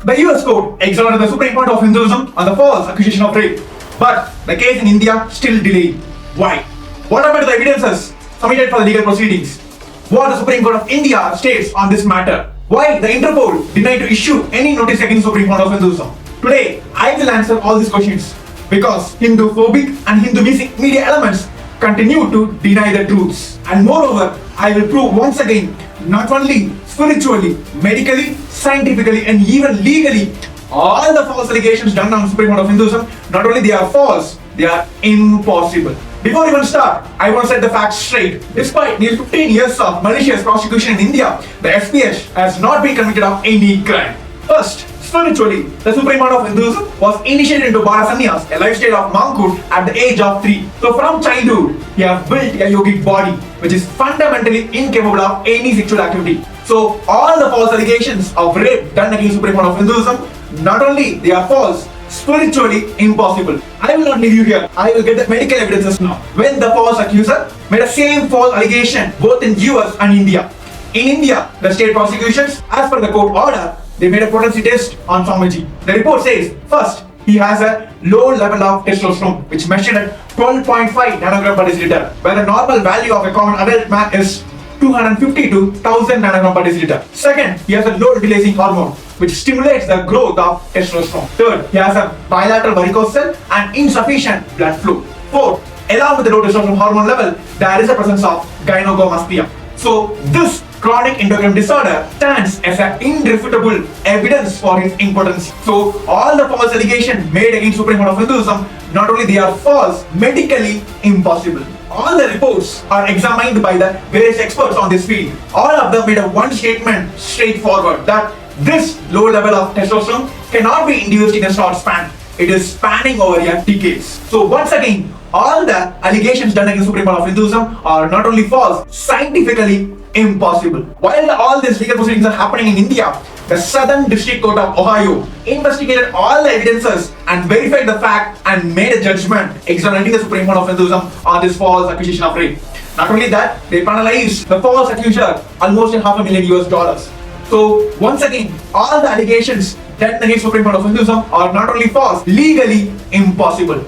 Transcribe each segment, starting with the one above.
The US court exonerated the Supreme Court of Hinduism on the false accusation of rape. But the case in India still delayed. Why? What happened to the evidences submitted for the legal proceedings? What the Supreme Court of India states on this matter? Why the Interpol denied to issue any notice against the Supreme Court of Hinduism? Today, I will answer all these questions because Hindu-phobic and Hindu media elements continue to deny the truths. And moreover, I will prove once again, not only spiritually, medically, scientifically, and even legally, all the false allegations done on Supreme Court of Hinduism, not only they are false, they are impossible. Before we even start, I want to set the facts straight. Despite nearly 15 years of malicious prosecution in India, the SPH has not been convicted of any crime. First, spiritually, the Supreme Court of Hinduism was initiated into Bharasanyas, a lifestyle of monkhood at the age of 3. So from childhood, he has built a yogic body, which is fundamentally incapable of any sexual activity. So all the false allegations of rape done against Supreme Court of Hinduism, not only they are false, spiritually impossible. I will not leave you here. I will get the medical evidences now. When the false accuser made the same false allegation both in US and India. In India, the state prosecutions, as per the court order, they made a potency test on Swamiji. The report says, first, he has a low level of testosterone, which measured at 12.5 nanogram per deciliter, where the normal value of a common adult man is 250 to 1000 nanogram per deciliter. Second, he has a low releasing hormone, which stimulates the growth of testosterone. Third, he has a bilateral varicose cell and insufficient blood flow. Fourth, along with the low testosterone hormone level, there is a presence of gynecomastia. So this chronic endocrine disorder stands as an irrefutable evidence for his impotence. So all the false allegations made against Supreme Court of Hinduism, not only they are false, medically impossible. All the reports are examined by the various experts on this field. All of them made a one statement straightforward that this low level of testosterone cannot be induced in a short span. It is spanning over a decades. So once again, all the allegations done against Supreme Court of Hinduism are not only false, scientifically impossible. While all these legal proceedings are happening in India, the Southern District Court of Ohio investigated all the evidences and verified the fact and made a judgment exonerating the Supreme Court of Hinduism on this false accusation of rape. Not only that, they penalized the false accuser almost $500,000 US. So once again, all the allegations done against Supreme Court of Hinduism are not only false, legally impossible.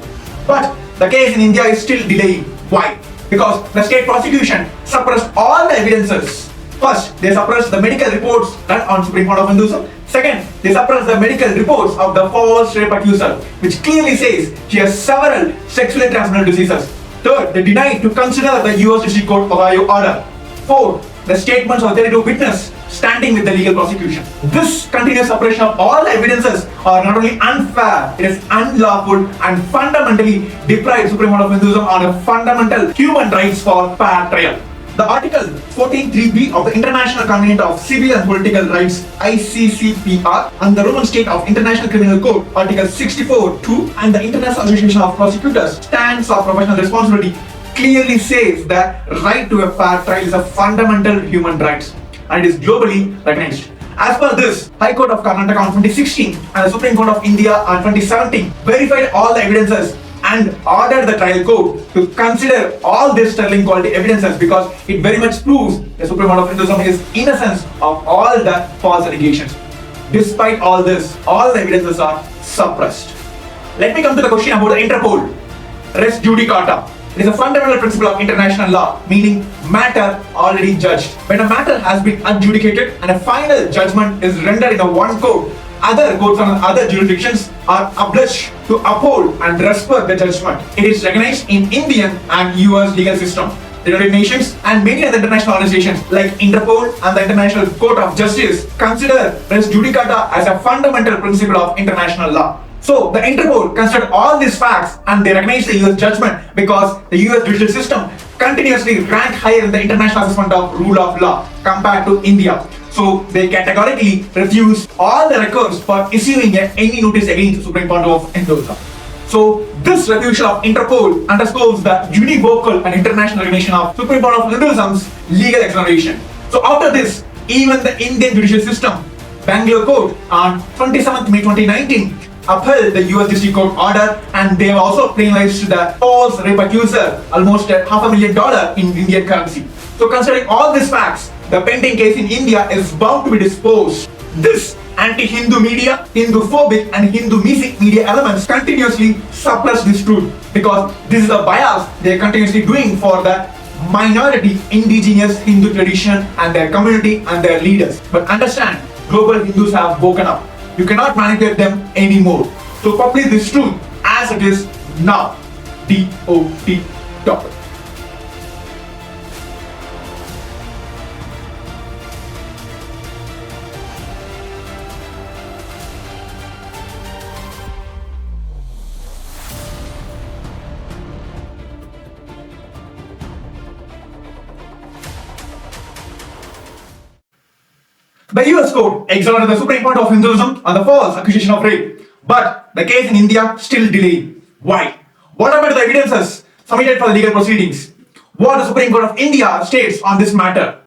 But the case in India is still delaying. Why? Because the state prosecution suppressed all the evidences. First, they suppressed the medical reports done on Supreme Court of Hinduism. Second, they suppressed the medical reports of the false rape accuser, which clearly says she has several sexually transmitted diseases. Third, they denied to consider the US District Court Ohio order. Fourth, the statements of 32 witnesses standing with the legal prosecution. This continuous suppression of all the evidences are not only unfair, it is unlawful and fundamentally deprives Supreme Court of Hinduism on a fundamental human rights for fair trial. The Article 14.3b of the International Covenant of Civil and Political Rights (ICCPR) and the Roman State of International Criminal Code Article 64.2 and the International Association of Prosecutors Stands of Professional Responsibility clearly says that right to a fair trial is a fundamental human right and it is globally recognized. As per this, High Court of Karnataka on 2016 and the Supreme Court of India on 2017 verified all the evidences and ordered the trial court to consider all these sterling quality evidences because it very much proves the Supreme Court of Hinduism is innocence of all the false allegations. Despite all this, all the evidences are suppressed. Let me come to the question about the Interpol. Res Judicata. It is a fundamental principle of international law, meaning matter already judged. When a matter has been adjudicated and a final judgment is rendered in a one court, other courts and other jurisdictions are obliged to uphold and respect the judgment. It is recognized in Indian and US legal system. The United Nations and many other international organizations like Interpol and the International Court of Justice consider res judicata as a fundamental principle of international law. So the Interpol considered all these facts and they recognize the US judgment because the US judicial system continuously ranked higher in the international assessment of rule of law compared to India. So they categorically refused all the records for issuing any notice against the Supreme Court of Hinduism. So this refusal of Interpol underscores the univocal and international recognition of Supreme Court of Hinduism's legal exoneration. So after this, even the Indian judicial system, Bangalore Court on 27th May 2019 upheld the US District Court order and they have also penalized the false rape accuser almost $500,000 in Indian currency. So considering all these facts, the pending case in India is bound to be disposed. This anti-Hindu media, Hindu-phobic and Hindu-mesic media elements continuously suppress this truth because this is a bias they are continuously doing for the minority indigenous Hindu tradition and their community and their leaders. But understand, global Hindus have woken up. You cannot manipulate them anymore. So publish this truth as it is now. DOT topic. The US court exonerated the Supreme Court of Hinduism on the false accusation of rape. But the case in India still delayed. Why? What about the evidences submitted for the legal proceedings? What the Supreme Court of India states on this matter?